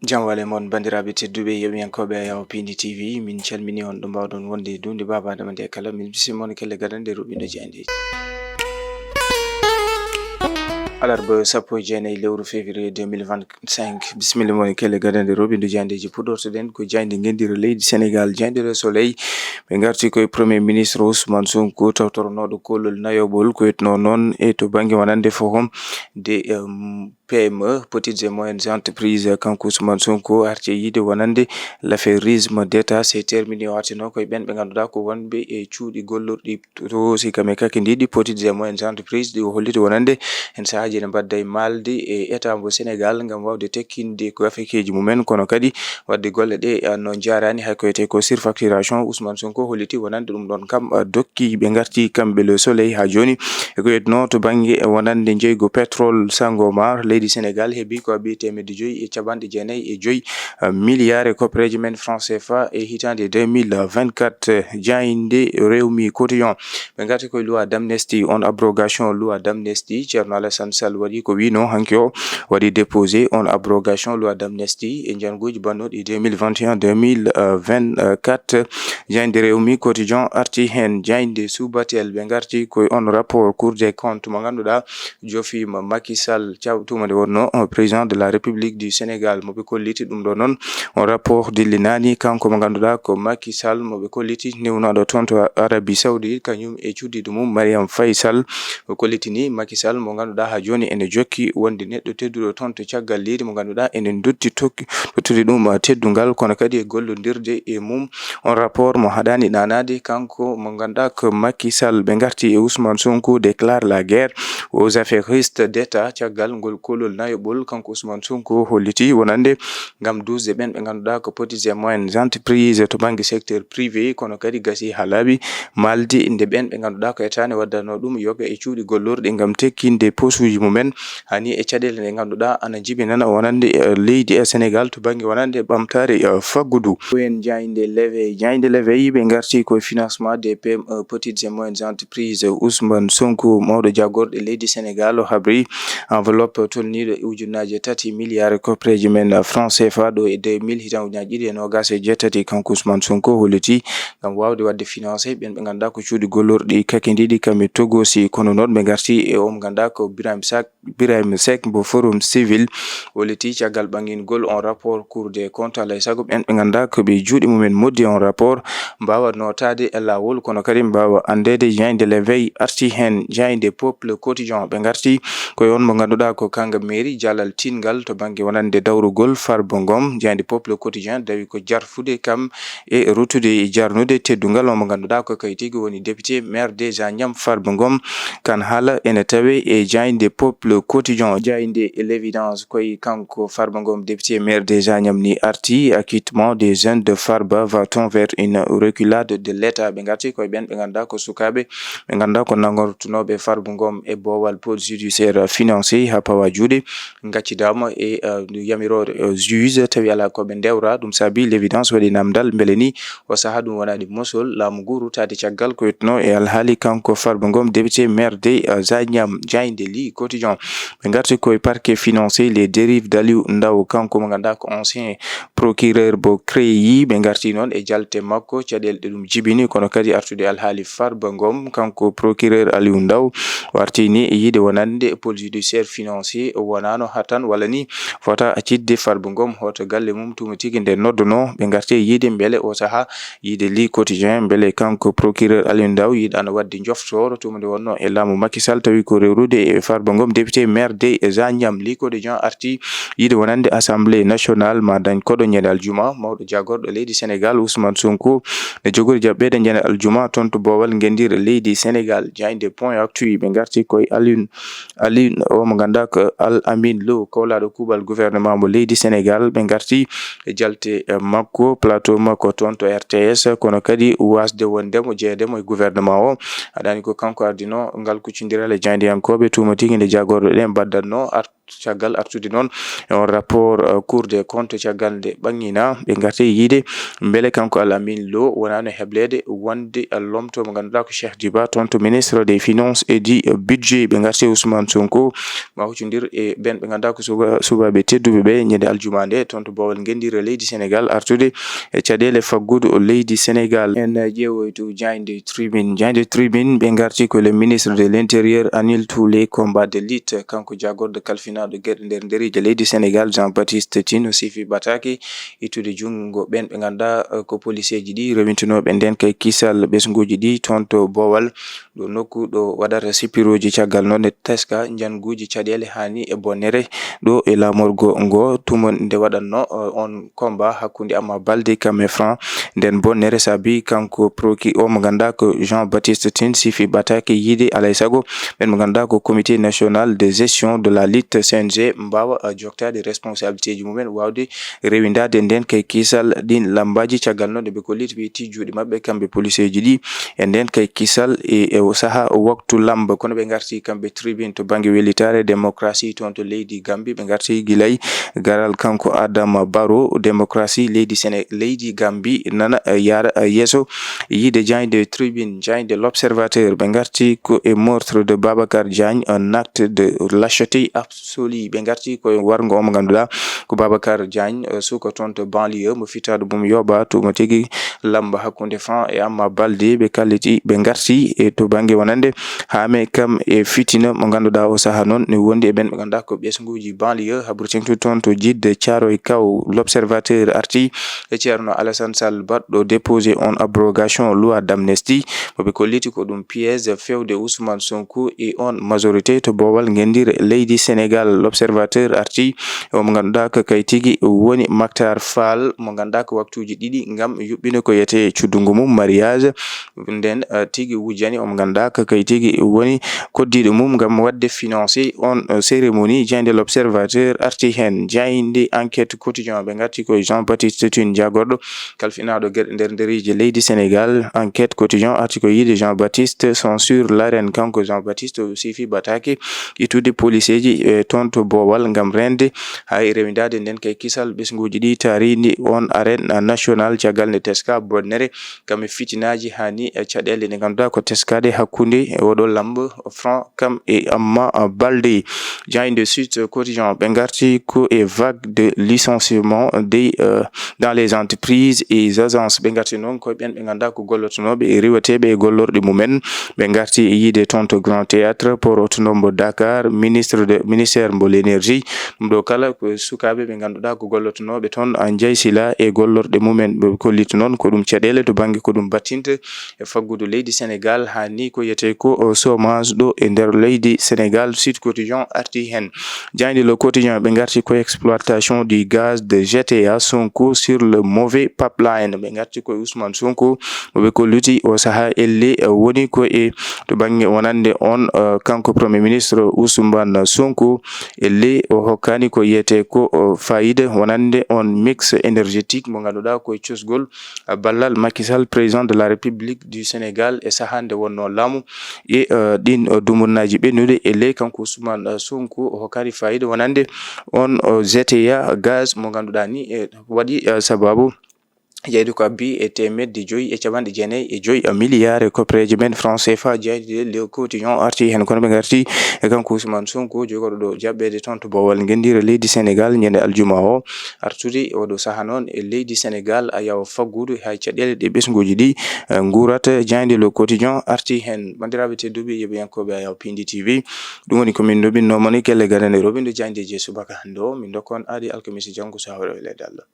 Jamwale mon bandiraɓe tedduɓe yeɓiyankoɓe yaw Pindi TV min calmini on ɗo mbawɗon wonde dunde baba adama nde kala min bisimon kelle gadande ruɓiɗo jeyande alarba sappo e jeenayi lewru février 2025 bisimilla mon kelle gadande ruɓiɗo jeyandeji puɗortoɗen ko jayde gendira leydi Sénégal jayndere soleil ɓe garti koye premier ministre Ousmane Sonko tawtornoɗo kolol nayoɓol ko yetno noon e to banggue wonande fohom de PME petites et moyennes entreprises kanko Ousmane Sonko arti yide wonande l'affairisme d'État c'est terminé o artino koye ɓen ɓe ganduɗa ko wonɓe e cuuɗi gollorɗi to sikame kake ndiɗi petites et moyennes entreprises ɗi o holliti wonande hen saahaji ne mbadda e malde e état mo Sénégal ngam wawde tekkinde ko gafekeji mumen kono kadi wadde golle ɗe no jarani hay koyete ko surfacturation Ousmane Sonko holliti wonande ɗum ɗon kam dokki ɓe garti kamɓe le soleil ha joni e ko yetno to banggue wonande jeygo pétrole Sangomar leydi Sénégal heeɓi ko waɓi temedde 5.95 milliards e koppareji men franc CFA e hitande 2024 jayinde rewmi quotidien ɓe garti koye loi d'amnistie on abrogation loi d'amnistie Ceerno Alassane Sall waɗi ko wino hanki o waɗi déposé on abrogation loi d'amnistie e jangoji bannoɗi 2021-2024 jayinde rewmi quotidien arti hen jayinde subatel ɓe garti koye on rapport cour des comptes mo ganduɗa jofima Macky Sall cawtuma nde wonno président de la République du Sénégal moɓe kolliti ɗum ɗo noon on rapport dillinani kanko mo ganduɗa ko Macky Sall moɓe kolliti newnaɗo toon to Arabie Saoudite kañum e cuddido mum Mariam Faye Sall o kollitini Macky Sall mo ganduɗa ha joni ene jokki wonde neɗɗo tedduɗo toon to caggal leydi mo ganduɗa enen dotti tokkude ɗum teddugal kono kadi e gollodirde e mum on rapport mo haɗani ɗanade kanko mo ganduɗa ko Macky Sall ɓe garti e Ousmane Sonko déclare la guerre aux affairistes d'État caggal ngol kolol nayoɓol kanko Ousmane Sonko holliti wonande ngam dusde ɓen ɓe ganduɗa ko petites et moyennes entreprises to banggue secteur privé kono kadi gasi ha laaɓi maldi nde ɓen ɓe ganduɗa ko etane waddano ɗum yoga e cuuɗi gollorɗe ngam tekkinde posuji mumen hani e caɗele nde ganduɗa ana jibinana wonande leydi e Sénégal to banggue wonande ɓamtare faggudu en jayde l'éveil ɓe garti koye financement des PME petites et moyennes entreprises Ousmane Sonko mawɗo jagorɗo leydi Sénégal o habri enveloppe tolniɗo ujunnaje 3 milliards koppareji men franc CFA ɗo e 2027 kanko Ousmane Sonko holliti ngam wawde wadde financé ɓen ɓe ganduɗa ko cuuɗi gollorɗi kake ndiɗi kamɓe togosi kono noon ɓe garti e o mo ganduɗa ko Birahim Seck mo forum civil holliti caggal ɓangingol on rapport cour des comptes alay saago ɓen ɓe ganduɗa ko ɓe juuɗe mumen moddi on rapport mbawa notade e lawol kono kadi mbawa andede jayde l'éveil arti hen jayde peuple quotidien ɓe garti koye on mo ganduɗa ko kanga mairie jalal tingal to banggue wonande dawrugol Farba Ngom jayde peuple quotidien dawi ko jarfude kam e rutude jarnude teddugal o mo ganduɗa ko kayitigi woni député maire des Agnam Farba Ngom kan haala ene tawe e jayde peuple quotidien jayde l'évidence koye kanko Farba Ngom député maire des Agnam ni arti acquittement des jeunes de Farba va-t-on vers une reculade de l'État ɓe garti koye ɓen ɓe ganduɗa ko sukaɓe ɓe ganduɗa ko nangortunoɓe Farba Ngom e bowal pôle judiciaire financier ha pawa juuɗe gaccidama e yamirore juge tawi ala koɓe ndewra ɗum saabi l'évidence waɗi namdal beele ni o saaha ɗum wonani mosol laamu ngu rutade caggal ko yetno e alhaali kanko Farba Ngom député maire des Agnam jayde li quotidien ɓe garti koye parquet financier les dérives d'Aliou Ndao kanko mo ganduɗa ko ancien procureur bo créyi ɓe garti noon e jalte makko caɗele ɗe ɗum jibini kono kadi artude alhaali Farba Ngom kanko procureur Aliou Ndao o artini e yiide wonande pôle judiciaire financier wonano hatan walla ni fota accidde Farba Ngom hoto galle mum tuma tigui nde noddono ɓe garti e yiide beele o saaha yiide li quotidien beele kanko procureur Aliou Ndao yiɗano wadde joftoro tuma nde wonno e laamu Macky Sall tawi ko rewrude e Farba Ngom député maire des Agnam li quotidien arti yiide wonande assemblée nationale ma dañ koɗo ñande aljuma mawɗo jagorɗo leydi Sénégal Ousmane Sonko ne jogori jaɓɓede ñande aljuma toon to bowal ngendira leydi Sénégal jayde point actu ɓe garti koye Aliou o mo ganduɗa ko Al Amin Lo kowlaɗo kuuɓal gouvernement mo leydi Sénégal ɓe garti e jalte makko plateau makko toon to RTS kono kadi wasde wondemo jeeyedemo e gouvernement o aɗani ko kanko ardino ngal kuccidiral e jayndiyankoɓe tuma tigui jangde jagorɗo ɗen baddanno caggal artude noon on rapport cour des comptes caggal nde ɓangina ɓe garti yiide beele kanko Al-Amin Lo wonano heblede wonde lomto mo ganduɗa ko Cheikh Diba toon to ministre des finances et du budget. ɓe garti Ousmane Sonko ma huccodir e ɓen ɓe ganduɗa ko subaɓe tedduɓe ɓe ñande aljuma nde toon to Bawol gendire leydi Sénégal artude e caɗele faggudu leydi Sénégal. En ƴeewoytu Diagne Tribune ɓe garti ko le ministre de l'intérieur annule tous les combats de lutte kanko jagorɗo kalfinaɗo gueɗe nder ndereji leydi Sénégal Jean-Baptiste Tine sifi bataki ittude jungo ɓen ɓe ganduɗa ko policier ji ɗi rewintinoɓe nden kay kisal ɓesguji ɗi toon to Bowal ɗo nokku ɗo waɗata sipiroji caggal noon e teska janguji caɗele hani e bonnere ɗo e lamorgo ngo tumon nde waɗanno on combat hakkude Ama Baldé Camé Franc nden bonnere sabi kanko proki o mo ganduɗa ko Jean-Baptiste Tine sifi bataki yiide alay sago ɓen mo ganduɗa ko comité national de gestion de la lutte CNG mbawa joktade responsabilité ji mumen wawde rewindade nden kay kisal ɗin lambaji caggal noon ɓe kolliti ɓe ti juuɗe mabɓe kamɓe policier ji ɗi e nden kay kisal e saaha waktu lamba kono ɓe garti kamɓe tribune to banggue welitare démocratie toon to leydi Gambie ɓe garti guilay garal kanko Adama Barrow démocratie leydi Gambie nana yara yesso yiide Diagne Tribune Diagne l'Observateur ɓe garti ko e meurtre de Babacar Diagne un acte de lâcheté absolue ɓe garti ko wargo o mo ganduɗa ko Babacar Diagne suka toon to banlieue mo fitade mum yoɓa to mo tigui lamba hakkude Franc e Ama Baldé ɓe kalliti ɓe garti e to banggue wonande hame kam e fitina mo ganduɗa o saaha noon ne wondi e ɓen ɓe ganduɗa ko ɓesguji banlieue haɓurtintu toon to Djidde Thiaroye Kaw l'Observateur arti e ceerno Alassane Sall baɗɗo déposé on abrogation loi d'amnistie moɓe kolliti ko ɗum piège fewde Ousmane Sonko et on majorité to Bowal gendire leydi Sénégal. L'Observateur arti mo ganduɗa ko kay tigui woni Mactar Fall mo ganduɗa ko waktuji ɗiɗi ngam yuɓɓino ko yete cuddungu mum mariage nden tigui wujjani omo ganduɗa ko kay tigui woni koddiɗo mum ngam wadde financé on cérémonie. Diagne l'Observateur arti hen. Diagne enquête quotidien ɓe garti ko Jean-Baptiste Tine jagorɗo kalfinaɗo gueɗe nder ndereji leydi Sénégal. Enquête quotidien arti ko yiide Jean-Baptiste censure l'arène kanko Jean-Baptiste sifi bataki ittude policier ji toon to Bowal ngam rende hay rewindade nden kay kisal ɓesguji ɗi tarini on arène national caggal nde teska bonnere kam e fitinaji hani e caɗele nde ganduɗa ko teskade hakkude e oɗo lambe Franc kam e Ama Baldé. Diagne Sud Quotidien ɓe garti ko e vague de licenciement dans les entreprises et agences ɓe garti noon koye ɓen ɓe ganduɗa ko gollotonoɓe e rewateɓe e gollorɗe mumen ɓe garti yiide toon to Grand Théâtre port autonome Dakar ministère mbo l'énergie ɗum ɗo kala ko sukaɓe ɓe ganduɗa ko gollotonoɓe toon Ndiaye Sylla e gollorɗe mumen ɓe kolliti noon ko ɗum caɗele to banggue ko ɗum battinta e faggudu leydi Sénégal hani ko yete ko chômage ɗo e nder leydi Sénégal. Sud Quotidien arti hen. Diagne Le Quotidien ɓe garti ko exploitation du gaz de GTA Sonko sur le mauvais pipeline ɓe garti ko Ousmane Sonko ɓe kolliti o saaha elle woni ko e to banggue wonande on kanko premier ministre Ousmane Sonko elle o hokkani ko yete ko fayida wonande on mix énergétique mo ganduɗa koye cosgol ballal Macky Sall président de la République du Sénégal e sahande wonno laamu e ɗin dumunnaji ɓennude elle kanko Ousmane Sonko o hokkani fayida wonande on GTA gaz mo ganduɗa ni e waɗi sababu jeydi ko abbi e temedde joyi e capanɗe jeenayyi e joyi milliard e koppereje men franc CFA. Diagne Le Quotidien arti hen kono ɓe garti e kanko Ousmane Sonko jogoɗo ɗo jaɓɓede toon to Bowal gendire leydi Sénégal ñande aljuma o artude oɗo saaha noon e leydi Sénégal a yawa faggudu hay caɗele ɗe ɓesguji ɗi guurata. Diagne Le Quotidien arti hen. Bandiraɓe tedduɓe yeɓoyankoɓe a yaw Pindi TV ɗum woni komin dobinnomoni kelle gadane robindo Diagne Subaka hande o min dokkon aadi alkamisi janggo so hawre welede Allah.